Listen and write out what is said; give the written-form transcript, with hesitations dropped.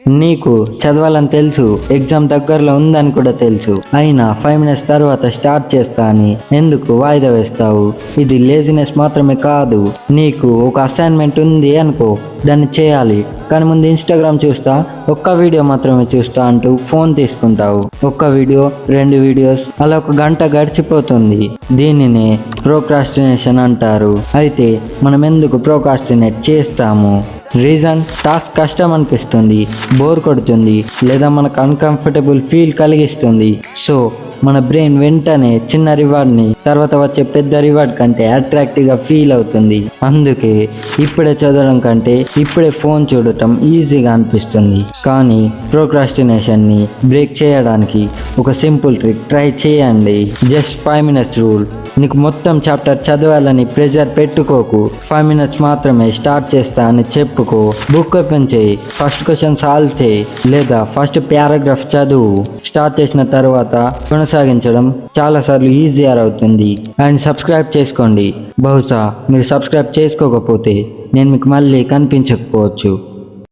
నీకు చదవాలని తెలుసు, ఎగ్జామ్ దగ్గరలో ఉందని కూడా తెలుసు, అయినా 5 మినిట్స్ తర్వాత స్టార్ట్ చేస్తా అని ఎందుకు వాయిదా వేస్తావు? ఇది లేజినెస్ మాత్రమే కాదు. నీకు ఒక అసైన్మెంట్ ఉంది అనుకో, దాన్ని చేయాలి, కానీ ముందు ఇన్స్టాగ్రామ్ చూస్తా, ఒక్క వీడియో మాత్రమే చూస్తా అంటూ ఫోన్ తీసుకుంటావు. ఒక్క వీడియో, 2 వీడియోస్, అలా 1 గంట గడిచిపోతుంది. దీనినే ప్రోక్రాస్టినేషన్ అంటారు. అయితే మనం ఎందుకు ప్రోక్రాస్టినేట్ చేస్తాము? రీజన్, టాస్క్ కష్టం అనిపిస్తుంది, బోర్ కొడుతుంది, లేదా మనకు అన్కంఫర్టబుల్ ఫీల్ కలిగిస్తుంది. సో మన బ్రెయిన్ వెంటనే చిన్న రివార్డ్ని తర్వాత వచ్చే పెద్ద రివార్డ్ కంటే అట్రాక్టివ్గా ఫీల్ అవుతుంది. అందుకే ఇప్పుడే చదవడం కంటే ఇప్పుడే ఫోన్ చూడటం ఈజీగా అనిపిస్తుంది. కానీ ప్రోక్రాస్టినేషన్ని బ్రేక్ చేయడానికి ఒక సింపుల్ ట్రిక్ ట్రై చేయండి. Just 5 minutes rule. నీకు మొత్తం చాప్టర్ చదవాలని ప్రెజర్ పెట్టుకోకు. 5 మినిట్స్ మాత్రమే స్టార్ట్ చేస్తా అని చెప్పుకో. బుక్ ఓపెన్ చేయి, ఫస్ట్ క్వశ్చన్ సాల్వ్ చేయి, లేదా ఫస్ట్ పారాగ్రాఫ్ చదువు. స్టార్ట్ చేసిన తర్వాత కొనసాగించడం చాలాసార్లు ఈజీయర్ అవుతుంది. అండ్ సబ్స్క్రైబ్ చేసుకోండి. బహుశా మీరు సబ్స్క్రైబ్ చేసుకోకపోతే నేను మీకు మళ్ళీ కనిపించకపోవచ్చు.